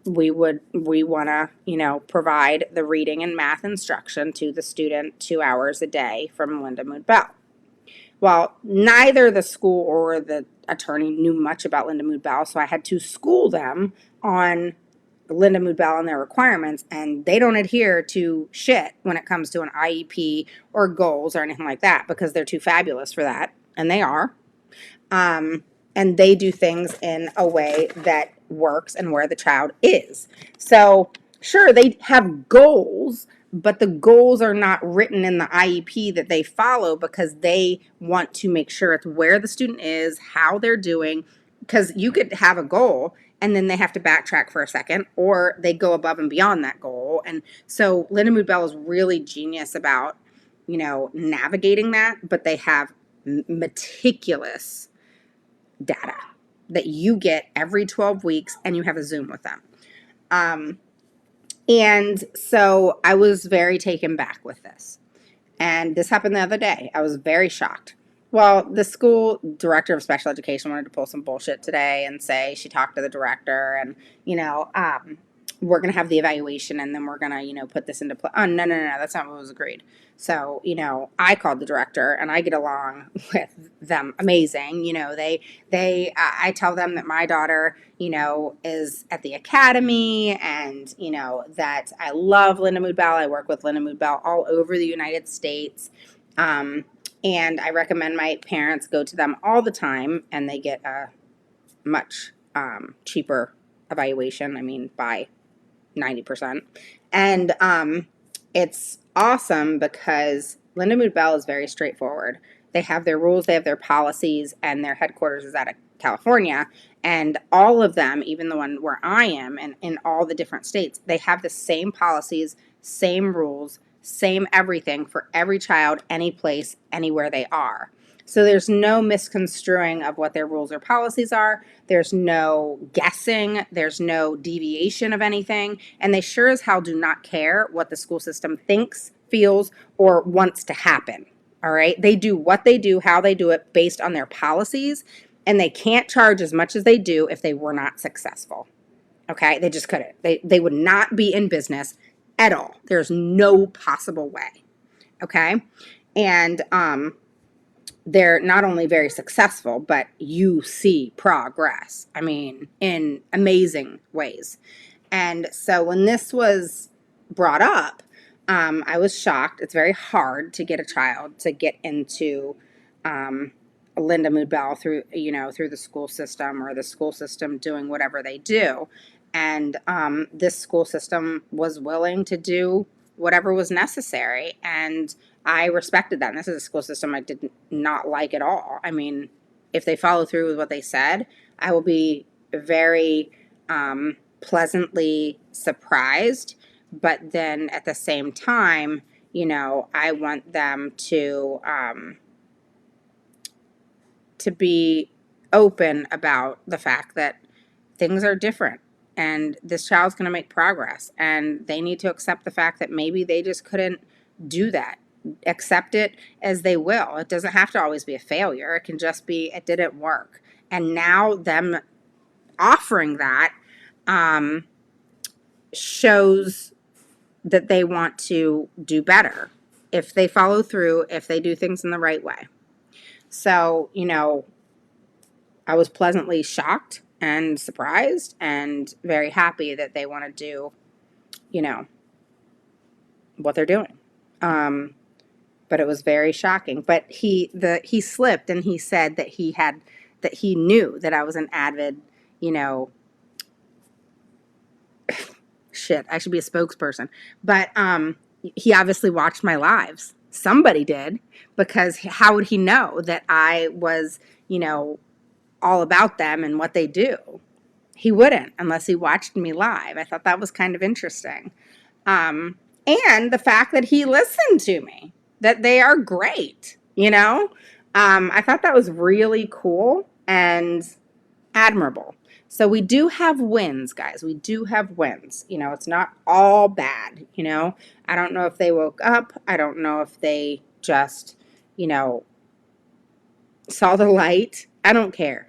We want to, provide the reading and math instruction to the student 2 hours a day from Linda Mood Bell. Well, neither the school or the attorney knew much about Linda Mood Bell, so I had to school them on Linda Mood Bell and their requirements, and they don't adhere to shit when it comes to an IEP or goals or anything like that because they're too fabulous for that, and they are. and they do things in a way that works and where the child is. So, sure, they have goals, but the goals are not written in the IEP that they follow because they want to make sure it's where the student is, how they're doing. Because you could have a goal and then they have to backtrack for a second, or they go above and beyond that goal. And so Linda Mood Bell is really genius about, navigating that, but they have meticulous data that you get every 12 weeks and you have a Zoom with them. And so I was very taken back with this. And this happened the other day. I was very shocked. Well, the school director of special education wanted to pull some bullshit today and say she talked to the director and, we're going to have the evaluation and then we're going to, put this into play. Oh, no, no, no, that's not what was agreed. So, I called the director and I get along with them amazing. I tell them that my daughter, is at the academy and, that I love Linda Mood Bell. I work with Linda Mood Bell all over the United States. And I recommend my parents go to them all the time and they get a much cheaper evaluation. I mean, by 90%. And it's awesome because Linda Mood Bell is very straightforward. They have their rules, they have their policies, and their headquarters is out of California. And all of them, even the one where I am, and in all the different states, they have the same policies, same rules, same everything for every child, any place, anywhere they are. So there's no misconstruing of what their rules or policies are. There's no guessing. There's no deviation of anything. And they sure as hell do not care what the school system thinks, feels, or wants to happen. All right. They do what they do, how they do it based on their policies. And they can't charge as much as they do if they were not successful. Okay. They just couldn't. They would not be in business at all. There's no possible way. Okay. And, they're not only very successful, but you see progress. I mean, in amazing ways. And so when this was brought up, I was shocked. It's very hard to get a child to get into Linda Mood Bell through the school system or the school system doing whatever they do. And this school system was willing to do whatever was necessary. And I respected that. And this is a school system I did not like at all. I mean, if they follow through with what they said, I will be very pleasantly surprised. But then at the same time, I want them to be open about the fact that things are different and this child's going to make progress and they need to accept the fact that maybe they just couldn't do that. Accept it as they will. It doesn't have to always be a failure. It can just be it didn't work. And now them offering that shows that they want to do better if they follow through, if they do things in the right way. So, I was pleasantly shocked and surprised and very happy that they want to do, what they're doing. But it was very shocking. But he slipped and he said that he knew that I was an avid, shit, I should be a spokesperson. But he obviously watched my lives. Somebody did, because how would he know that I was, all about them and what they do? He wouldn't unless he watched me live. I thought that was kind of interesting. And the fact that he listened to me, that they are great, I thought that was really cool and admirable. So we do have wins, guys. We do have wins. It's not all bad. I don't know if they woke up. I don't know if they just, saw the light. I don't care.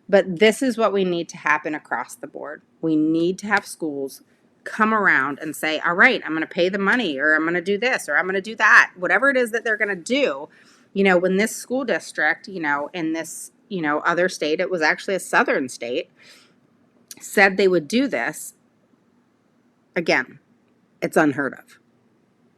But this is what we need to happen across the board. We need to have schools come around and say, all right, I'm going to pay the money, or I'm going to do this, or I'm going to do that. Whatever it is that they're going to do. When this school district, in this, other state, it was actually a southern state, said they would do this, again, it's unheard of.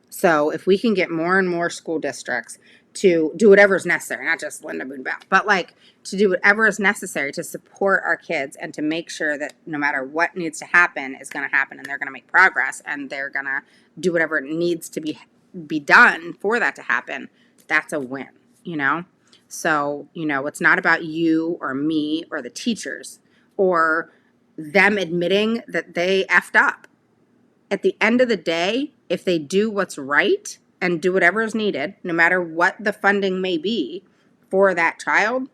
So if we can get more and more school districts to do whatever is necessary, not just Linda Moon Bell, but like to do whatever is necessary to support our kids and to make sure that no matter what needs to happen is going to happen, and they're going to make progress, and they're going to do whatever needs to be done for that to happen. That's a win, you know? So, you know, it's not about you or me or the teachers or them admitting that they effed up. At the end of the day, if they do what's right and do whatever is needed, no matter what the funding may be for that child,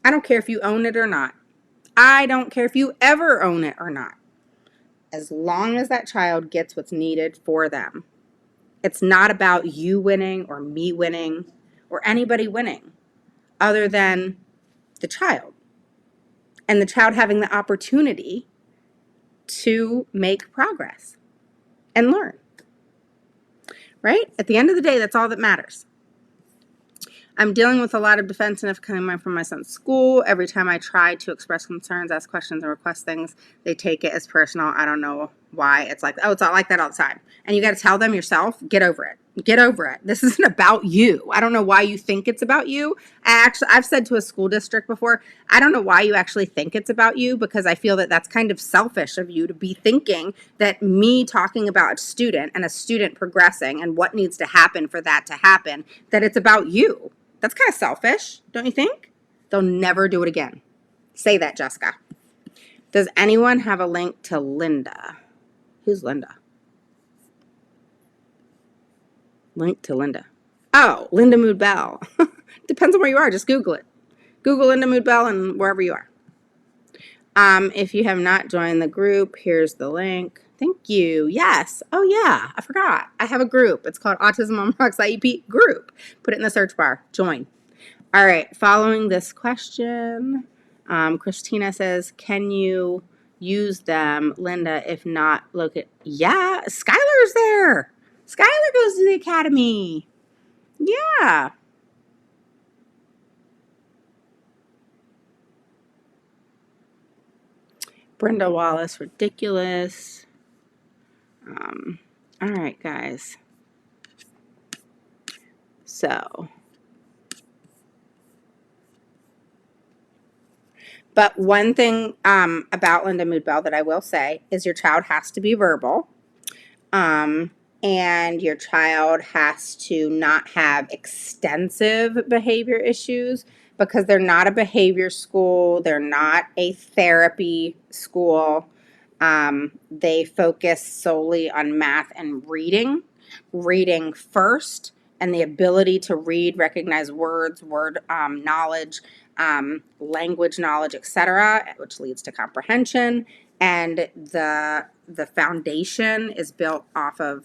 I don't care if you own it or not. I don't care if you ever own it or not. As long as that child gets what's needed for them. It's not about you winning or me winning or anybody winning other than the child. And the child having the opportunity to make progress and learn. Right? At the end of the day, that's all that matters. I'm dealing with a lot of defensive coming from my son's school. Every time I try to express concerns, ask questions, and request things, they take it as personal. I don't know why. It's like, oh, it's not like that all the time. And you got to tell them yourself, get over it. Get over it. This isn't about you. I don't know why you think it's about you. I've said to a school district before, I don't know why you actually think it's about you, because I feel that that's kind of selfish of you to be thinking that me talking about a student and a student progressing and what needs to happen for that to happen, that it's about you. That's kind of selfish, don't you think? They'll never do it again. Say that, Jessica. Does anyone have a link to Linda? Who's Linda? Link to Linda. Oh, Linda Mood Bell. Depends on where you are. Just Google it. Google Linda Mood Bell and wherever you are. If you have not joined the group, here's the link. Thank you. Yes. Oh, yeah. I forgot. I have a group. It's called Autism on Rocks IEP group. Put it in the search bar. Join. All right. Following this question, Christina says, can you use them, Linda? If not, look at, yeah, Skylar's there. Skylar goes to the academy. Yeah. Brenda Wallace, ridiculous. All right, guys. So, but one thing about Linda Mood Bell that I will say is your child has to be verbal. And your child has to not have extensive behavior issues, because they're not a behavior school. They're not a therapy school. They focus solely on math and reading first, and the ability to read, recognize words, word knowledge, language knowledge, etc., which leads to comprehension. And the foundation is built off of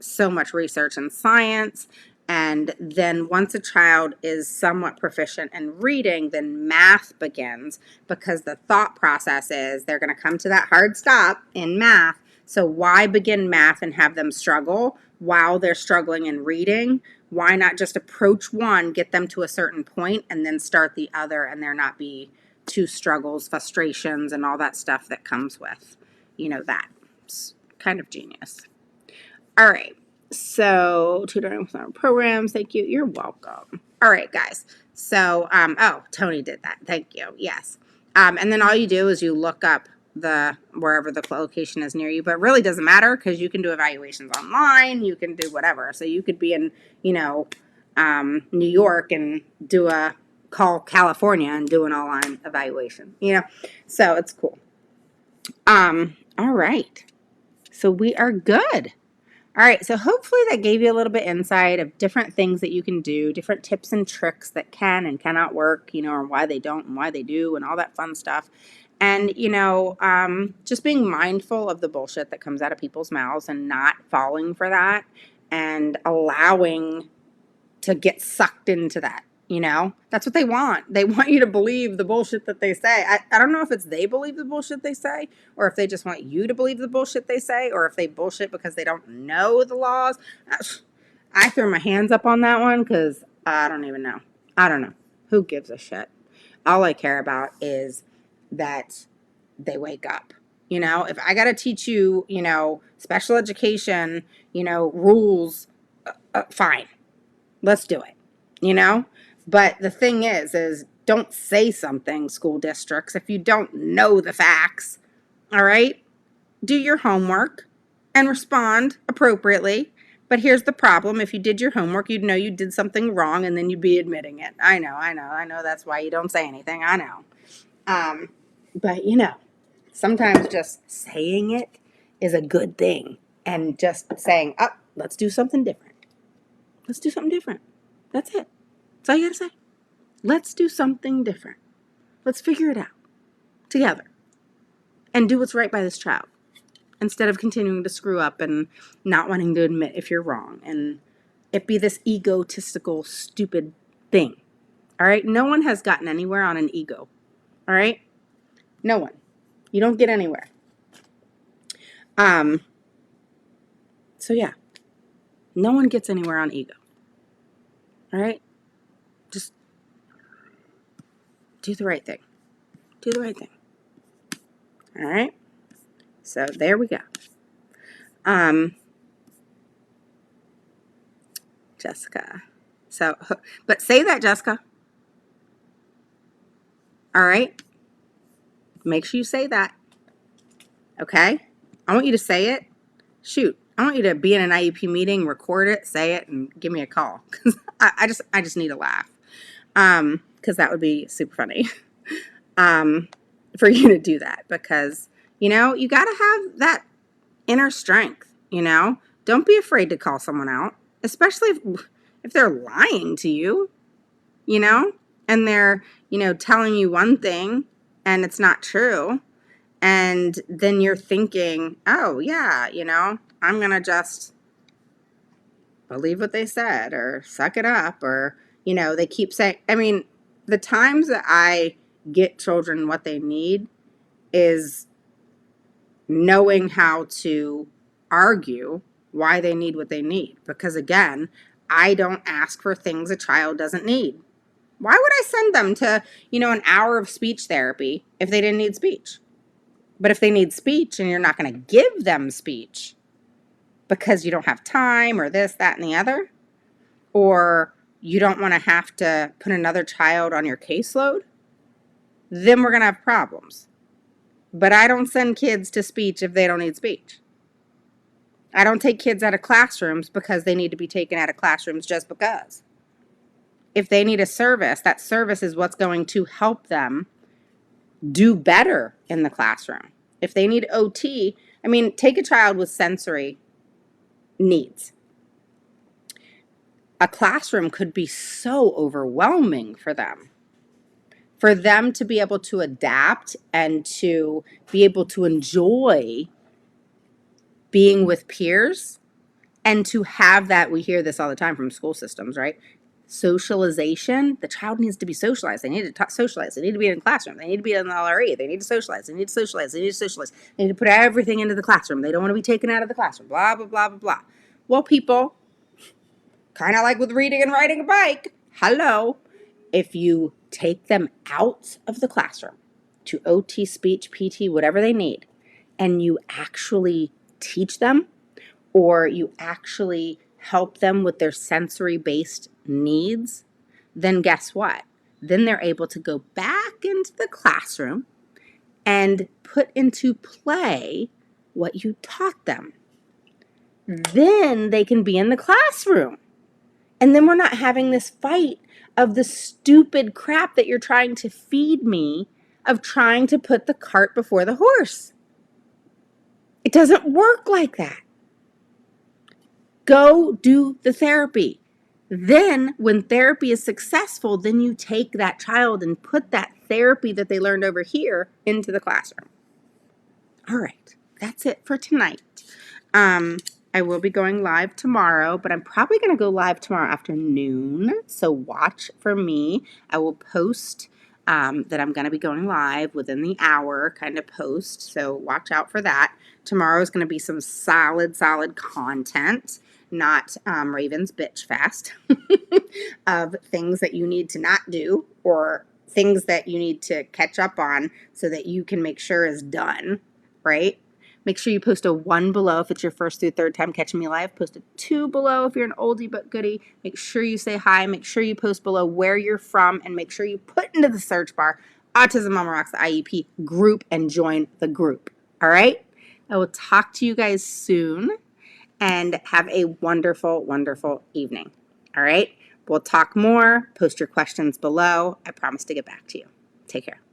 so much research and science. And then once a child is somewhat proficient in reading, then math begins, because the thought process is they're going to come to that hard stop in math. So why begin math and have them struggle while they're struggling in reading? Why not just approach one, get them to a certain point, and then start the other, and there not be two struggles, frustrations, and all that stuff that comes with, that. It's kind of genius. All right. So, tutoring programs. Thank you. You're welcome. All right, guys. So, Tony did that. Thank you. Yes. And then all you do is you look up wherever the location is near you, but it really doesn't matter, because you can do evaluations online. You can do whatever. So you could be in, New York and call California and do an online evaluation, so it's cool. All right. So we are good. All right, so hopefully that gave you a little bit insight of different things that you can do, different tips and tricks that can and cannot work, or why they don't and why they do, and all that fun stuff. And, just being mindful of the bullshit that comes out of people's mouths and not falling for that, and allowing to get sucked into that. That's what they want. They want you to believe the bullshit that they say. I don't know if it's they believe the bullshit they say, or if they just want you to believe the bullshit they say, or if they bullshit because they don't know the laws. I throw my hands up on that one, because I don't even know. I don't know. Who gives a shit? All I care about is that they wake up. If I got to teach you, special education, rules, fine. Let's do it, you know? But the thing is don't say something, school districts, if you don't know the facts, all right? Do your homework and respond appropriately. But here's the problem. If you did your homework, you'd know you did something wrong and then you'd be admitting it. I know. That's why you don't say anything. I know. But, sometimes just saying it is a good thing. And just saying, oh, let's do something different. Let's do something different. That's it. That's all you got to say. Let's do something different. Let's figure it out together and do what's right by this child instead of continuing to screw up and not wanting to admit if you're wrong and it be this egotistical, stupid thing. All right? No one has gotten anywhere on an ego. All right? No one. You don't get anywhere. So yeah. No one gets anywhere on ego. All right? Just do the right thing. Do the right thing. All right? So there we go. Jessica. So, but say that, Jessica. All right? Make sure you say that. Okay? I want you to say it. Shoot. I want you to be in an IEP meeting, record it, say it, and give me a call. Because I just need a laugh. Because that would be super funny. For you to do that. Because, you got to have that inner strength, Don't be afraid to call someone out. Especially if they're lying to you, and they're, telling you one thing and it's not true. And then you're thinking, oh, yeah, I'm going to just believe what they said or suck it up or, they keep saying, the times that I get children what they need is knowing how to argue why they need what they need. Because again, I don't ask for things a child doesn't need. Why would I send them to, an hour of speech therapy if they didn't need speech? But if they need speech and you're not going to give them speech because you don't have time or this, that, and the other, or you don't want to have to put another child on your caseload, then we're going to have problems. But I don't send kids to speech if they don't need speech. I don't take kids out of classrooms because they need to be taken out of classrooms just because. If they need a service, that service is what's going to help them do better in the classroom. If they need OT, take a child with sensory needs. A classroom could be so overwhelming for them. For them to be able to adapt and to be able to enjoy being with peers and to have that, we hear this all the time from school systems, right? Socialization. The child needs to be socialized. They need to socialize. They need to be in the classroom. They need to be in the LRE. They need to socialize. They need to socialize. They need to socialize. They need to put everything into the classroom. They don't want to be taken out of the classroom. Blah, blah, blah, blah, blah. Well, people, kind of like with reading and riding a bike, hello, if you take them out of the classroom to OT, speech, PT, whatever they need, and you actually teach them or you actually help them with their sensory-based needs, then guess what? Then they're able to go back into the classroom and put into play what you taught them. Then they can be in the classroom. And then we're not having this fight of the stupid crap that you're trying to feed me of trying to put the cart before the horse. It doesn't work like that. Go do the therapy. Then when therapy is successful, then you take that child and put that therapy that they learned over here into the classroom. All right, that's it for tonight. I will be going live tomorrow, but I'm probably going to go live tomorrow afternoon, so watch for me. I will post that I'm going to be going live within the hour kind of post, so watch out for that. Tomorrow is going to be some solid content, not Raven's bitch fest of things that you need to not do or things that you need to catch up on so that you can make sure is done, right? Make sure you post a 1 below if it's your first through third time catching me live. Post a 2 below if you're an oldie but goodie. Make sure you say hi. Make sure you post below where you're from, and make sure you put into the search bar Autism Mama Rocks the IEP group and join the group. All right? I will talk to you guys soon, and have a wonderful, wonderful evening. All right? We'll talk more. Post your questions below. I promise to get back to you. Take care.